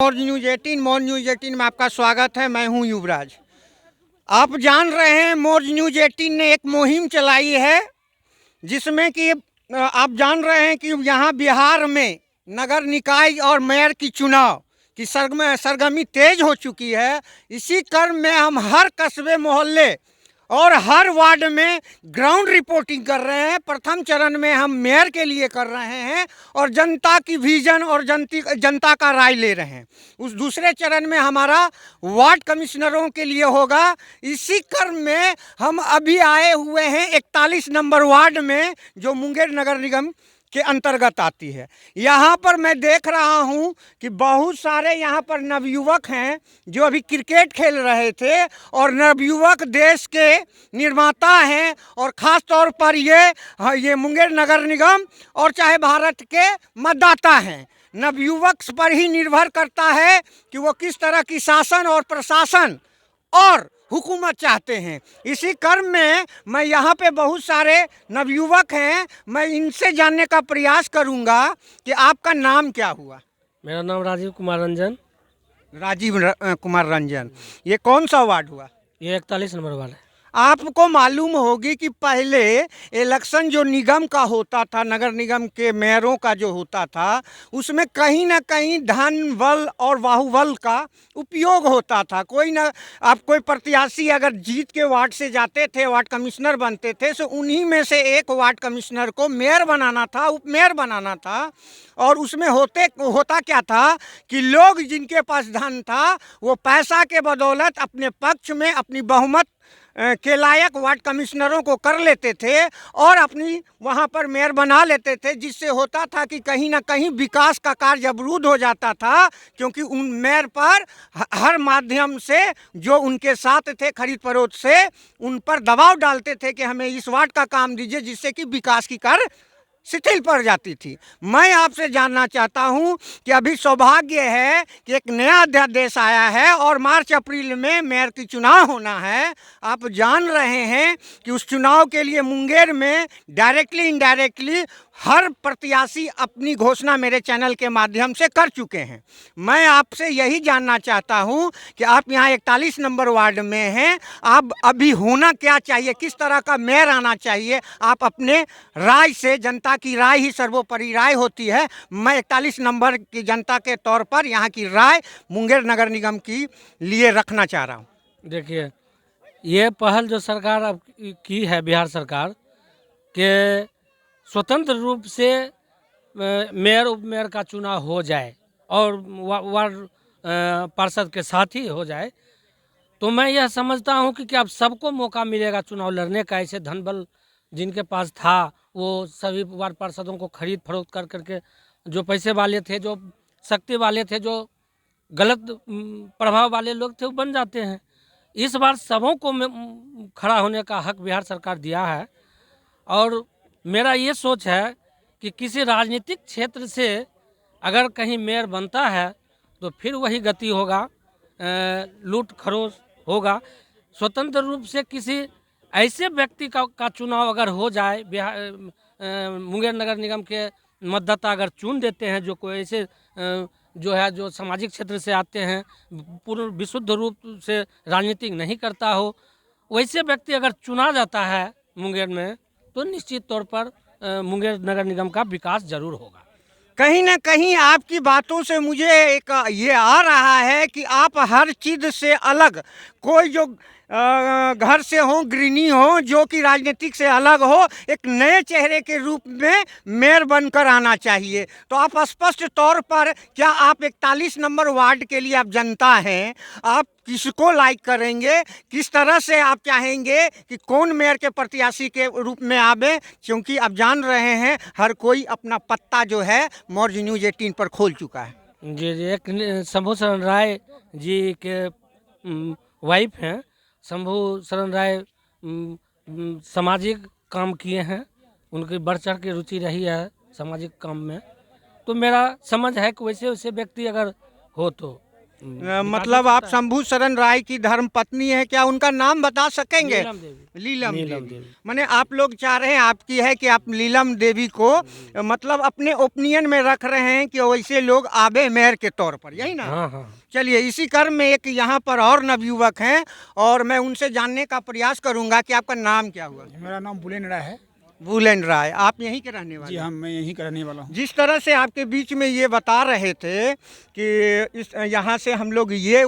मौज न्यूज़ 18 में आपका स्वागत है। मैं हूं युवराज। आप जान रहे हैं मौज न्यूज़ 18 ने एक मुहिम चलाई है जिसमें कि आप जान रहे हैं कि यहाँ बिहार में नगर निकाय और मेयर की चुनाव की सरगर्मी तेज हो चुकी है। इसी क्रम में हम हर कस्बे मोहल्ले और हर वार्ड में ग्राउंड रिपोर्टिंग कर रहे हैं। प्रथम चरण में हम मेयर के लिए कर रहे हैं और जनता की विजन और जनता का राय ले रहे हैं। उस दूसरे चरण में हमारा वार्ड कमिश्नरों के लिए होगा। इसी क्रम में हम अभी आए हुए हैं 41 नंबर वार्ड में, जो मुंगेर नगर निगम के अंतर्गत आती है। यहाँ पर मैं देख रहा हूँ कि बहुत सारे यहाँ पर नवयुवक हैं जो अभी क्रिकेट खेल रहे थे, और नवयुवक देश के निर्माता हैं और ख़ास तौर पर ये मुंगेर नगर निगम और चाहे भारत के मतदाता हैं। नवयुवक पर ही निर्भर करता है कि वो किस तरह की शासन और प्रशासन और हुकूमत चाहते हैं। इसी क्रम में मैं यहाँ पे बहुत सारे नवयुवक हैं, मैं इनसे जानने का प्रयास करूँगा कि आपका नाम क्या हुआ। मेरा नाम राजीव कुमार रंजन। कुमार रंजन, ये कौन सा वार्ड हुआ? ये 41 नंबर वाला है। आपको मालूम होगी कि पहले इलेक्शन जो निगम का होता था, नगर निगम के मेयरों का जो होता था, उसमें कहीं ना कहीं धन बल और बाहुबल का उपयोग होता था। कोई प्रत्याशी अगर जीत के वार्ड से जाते थे, वार्ड कमिश्नर बनते थे, तो उन्हीं में से एक वार्ड कमिश्नर को मेयर बनाना था, उप मेयर बनाना था। और उसमें होता क्या था कि लोग जिनके पास धन था वो पैसा के बदौलत अपने पक्ष में अपनी बहुमत के लायक वार्ड कमिश्नरों को कर लेते थे और अपनी वहाँ पर मेयर बना लेते थे, जिससे होता था कि कहीं ना कहीं विकास का कार्य अवरुद्ध हो जाता था, क्योंकि उन मेयर पर हर माध्यम से जो उनके साथ थे खरीद फरोख्त से उन पर दबाव डालते थे कि हमें इस वार्ड का काम दीजिए, जिससे कि विकास की कार्य शिथिल पड़ जाती थी। मैं आपसे जानना चाहता हूं कि अभी सौभाग्य है कि एक नया अध्यादेश आया है और मार्च अप्रैल में मेयर की चुनाव होना है। आप जान रहे हैं कि उस चुनाव के लिए मुंगेर में डायरेक्टली इनडायरेक्टली हर प्रत्याशी अपनी घोषणा मेरे चैनल के माध्यम से कर चुके हैं। मैं आपसे यही जानना चाहता हूं कि आप यहाँ 41 नंबर वार्ड में हैं, आप अभी होना क्या चाहिए, किस तरह का मेयर आना चाहिए? आप अपने राय से, जनता की राय ही सर्वोपरि राय होती है, मैं 41 नंबर की जनता के तौर पर यहाँ की राय मुंगेर नगर निगम की लिए रखना चाह रहा हूँ। देखिए, ये पहल जो सरकार अब की है, बिहार सरकार के स्वतंत्र रूप से मेयर उप मेयर का चुनाव हो जाए और वार्ड पार्षद के साथ ही हो जाए, तो मैं यह समझता हूं कि अब सबको मौका मिलेगा चुनाव लड़ने का। ऐसे धन बल जिनके पास था वो सभी वार्ड पार्षदों को खरीद फरोख्त कर करके, जो पैसे वाले थे, जो शक्ति वाले थे, जो गलत प्रभाव वाले लोग थे, वो बन जाते हैं। इस बार सबों को खड़ा होने का हक बिहार सरकार दिया है, और मेरा ये सोच है कि किसी राजनीतिक क्षेत्र से अगर कहीं मेयर बनता है तो फिर वही गति होगा, लूट खरोच होगा। स्वतंत्र रूप से किसी ऐसे व्यक्ति का चुनाव अगर हो जाए, मुंगेर नगर निगम के मतदाता अगर चुन देते हैं, जो कोई ऐसे जो सामाजिक क्षेत्र से आते हैं, पूर्ण विशुद्ध रूप से राजनीतिक नहीं करता हो, वैसे व्यक्ति अगर चुना जाता है मुंगेर में, तो निश्चित तौर पर मुंगेर नगर निगम का विकास जरूर होगा। कहीं ना कहीं आपकी बातों से मुझे एक ये आ रहा है कि आप हर चीज़ से अलग, कोई जो घर से हो, गृहिणी हो, जो कि राजनीतिक से अलग हो, एक नए चेहरे के रूप में मेयर बनकर आना चाहिए। तो आप स्पष्ट तौर पर, क्या आप 41 नंबर वार्ड के लिए आप जनता हैं, आप किसको लाइक करेंगे, किस तरह से आप चाहेंगे कि कौन मेयर के प्रत्याशी के रूप में आवे? क्योंकि आप जान रहे हैं हर कोई अपना पत्ता जो है मौज न्यूज़ 18 पर खोल चुका है। जी, एक शंभू शरण राय जी के वाइफ हैं। शंभू शरण राय सामाजिक काम किए हैं, उनकी बढ़ चढ़ की रुचि रही है सामाजिक काम में। तो मेरा समझ है कि वैसे व्यक्ति अगर हो तो मतलब आप शंभू शरण राय की धर्म पत्नी है, क्या उनका नाम बता सकेंगे? नीलम देवी। लीलम नीलम देवी। देवी। माने आप लोग चाह रहे हैं, आपकी है कि आप लीलम देवी को मतलब अपने ओपिनियन में रख रहे हैं कि वैसे लोग आबे मेयर के तौर पर, यही ना? हाँ हाँ। चलिए, इसी क्रम में एक यहाँ पर और नवयुवक हैं और मैं उनसे जानने का प्रयास करूंगा कि आपका नाम क्या हुआ? मेरा नाम बुलेन राय है बुलेन राय। आप यहीं के रहने वाले जी। हैं? हम मैं यहीं का रहने वाला हूँ। जिस तरह से आपके बीच में ये बता रहे थे कि इस यहाँ से हम लोग ये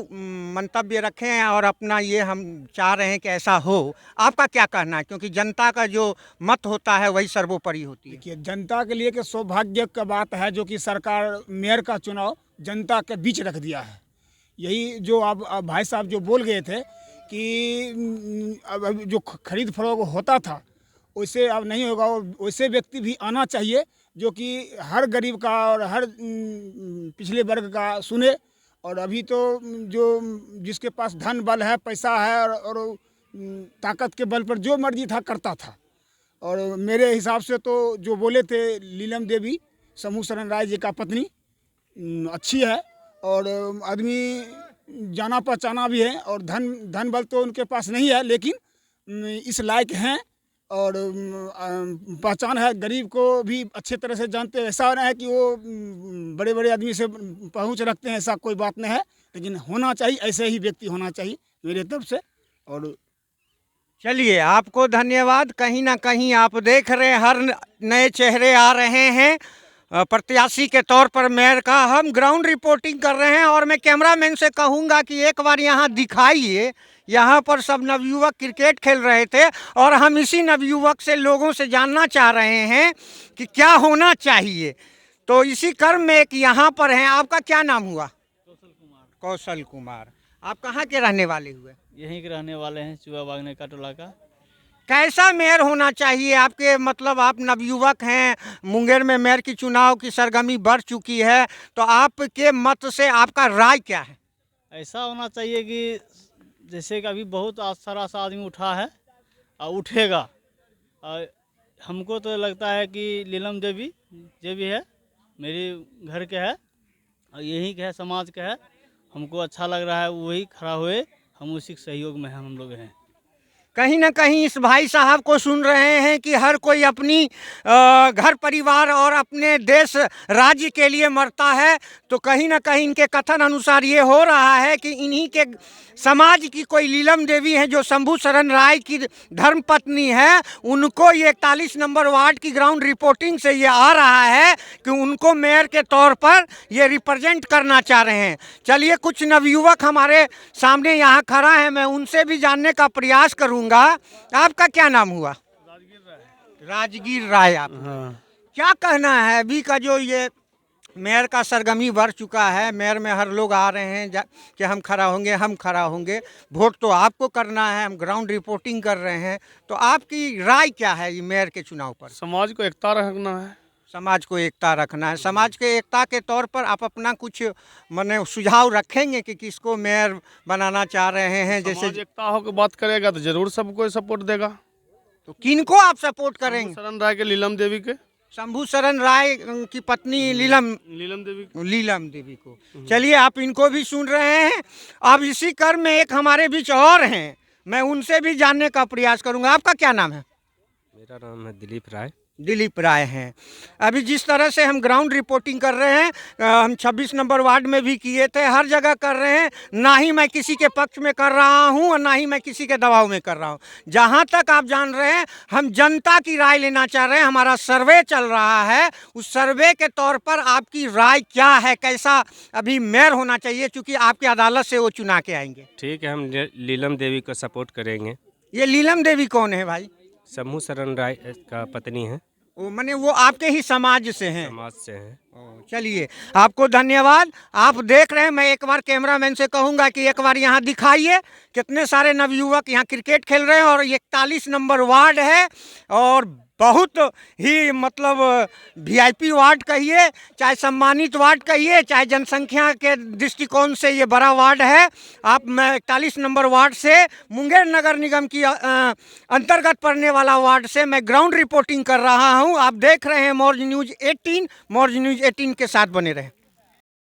मंतव्य रखें हैं और अपना ये हम चाह रहे हैं कि ऐसा हो, आपका क्या कहना है? क्योंकि जनता का जो मत होता है वही सर्वोपरि होती है। देखिए, जनता के लिए कि सौभाग्य का बात है जो कि सरकार मेयर का चुनाव जनता के बीच रख दिया है। यही जो अब भाई साहब जो बोल गए थे कि अब जो खरीद फरोख्त होता था वैसे अब नहीं होगा, और वैसे व्यक्ति भी आना चाहिए जो कि हर गरीब का और हर पिछले वर्ग का सुने। और अभी तो जो जिसके पास धन बल है, पैसा है और ताकत के बल पर जो मर्जी था करता था। और मेरे हिसाब से तो जो बोले थे लीलम देवी शंभू शरण राय जी का पत्नी अच्छी है और आदमी जाना पहचाना भी है, और धन बल तो उनके पास नहीं है लेकिन इस लायक हैं और पहचान है। गरीब को भी अच्छे तरह से जानते हैं। ऐसा नहीं है कि वो बड़े बड़े आदमी से पहुँच रखते हैं, ऐसा कोई बात नहीं है, लेकिन होना चाहिए, ऐसे ही व्यक्ति होना चाहिए मेरे तरफ से। और चलिए, आपको धन्यवाद। कहीं ना कहीं आप देख रहे हैं हर नए चेहरे आ रहे हैं प्रत्याशी के तौर पर मेयर का। हम ग्राउंड रिपोर्टिंग कर रहे हैं और मैं कैमरामैन से कहूंगा कि एक बार यहाँ दिखाइए। यहाँ पर सब नवयुवक क्रिकेट खेल रहे थे और हम इसी नवयुवक से लोगों से जानना चाह रहे हैं कि क्या होना चाहिए। तो इसी क्रम में एक यहाँ पर हैं। आपका क्या नाम हुआ? कौशल कुमार। आप कहाँ के रहने वाले हुए? यहीं के रहने वाले हैं, चूहा बागने का टोला का। कैसा मेयर होना चाहिए आपके, मतलब आप नवयुवक हैं, मुंगेर में मेयर की चुनाव की सरगर्मी बढ़ चुकी है, तो आपके मत से आपका राय क्या है? ऐसा होना चाहिए कि जैसे कि अभी बहुत सारा सा आदमी उठा है और उठेगा। और हमको तो लगता है कि लीलम देवी जो भी है मेरे घर के है और यहीं के है, समाज के है। हमको अच्छा लग रहा है, वही खड़ा हुए, हम उसी के सहयोग में हम लोग हैं। कहीं ना कहीं इस भाई साहब को सुन रहे हैं कि हर कोई अपनी घर परिवार और अपने देश राज्य के लिए मरता है, तो कहीं ना कहीं इनके कथन अनुसार ये हो रहा है कि इन्हीं के समाज की कोई लीलम देवी है जो शंभू शरण राय की धर्म पत्नी है, उनको ये 41 नंबर वार्ड की ग्राउंड रिपोर्टिंग से ये आ रहा है कि उनको मेयर के तौर पर ये रिप्रेजेंट करना चाह रहे हैं। चलिए, कुछ नवयुवक हमारे सामने यहाँ खड़ा है, मैं उनसे भी जानने का प्रयास करूँगा। आपका क्या नाम हुआ? राजगीर राय। आप क्या कहना है अभी का जो ये मेयर का सरगर्मी बढ़ चुका है, मेयर में हर लोग आ रहे हैं कि हम खड़ा होंगे, हम खड़ा होंगे, वोट तो आपको करना है, हम ग्राउंड रिपोर्टिंग कर रहे हैं, तो आपकी राय क्या है ये मेयर के चुनाव पर? समाज को एकता रखना है। समाज को एकता रखना है। समाज के एकता के तौर पर आप अपना कुछ माने सुझाव रखेंगे कि किसको मेयर बनाना चाह रहे हैं? जैसे समाज एकता होकर बात करेगा तो जरूर सबको सपोर्ट देगा। तो किनको आप सपोर्ट करेंगे? शरण राय के, लीलम देवी के, शंभू शरण राय की पत्नी लीलम देवी को। चलिए, आप इनको भी सुन रहे हैं। अब इसी क्रम में एक हमारे बीच और हैं, मैं उनसे भी जानने का प्रयास करूंगा। आपका क्या नाम है? मेरा नाम है दिलीप राय। दिलीप राय हैं। अभी जिस तरह से हम ग्राउंड रिपोर्टिंग कर रहे हैं, हम 26 नंबर वार्ड में भी किए थे, हर जगह कर रहे हैं। ना ही मैं किसी के पक्ष में कर रहा हूं और ना ही मैं किसी के दबाव में कर रहा हूं। जहां तक आप जान रहे हैं, हम जनता की राय लेना चाह रहे हैं। हमारा सर्वे चल रहा है, उस सर्वे के तौर पर आपकी राय क्या है, कैसा अभी मेयर होना चाहिए, चूँकि आपकी अदालत से वो चुना के आएंगे। ठीक है, हम लीलम देवी को सपोर्ट करेंगे। ये लीलम देवी कौन है भाई? शंभू शरण राय का पत्नी है। वो माने वो आपके ही समाज से हैं? समाज से हैं। चलिए, आपको धन्यवाद। आप देख रहे हैं, मैं एक बार कैमरामैन से कहूंगा कि एक बार यहाँ दिखाइए कितने सारे नवयुवक यहाँ क्रिकेट खेल रहे हैं और 41 नंबर वार्ड है और बहुत ही मतलब वीआईपी वार्ड कहिए, चाहे सम्मानित वार्ड कहिए, चाहे जनसंख्या के दृष्टिकोण से ये बड़ा वार्ड है। आप मैं 41 नंबर वार्ड से, मुंगेर नगर निगम की अंतर्गत पड़ने वाला वार्ड से मैं ग्राउंड रिपोर्टिंग कर रहा हूं। आप देख रहे हैं मौज न्यूज़ 18। मौज न्यूज़ 18 के साथ बने रहें।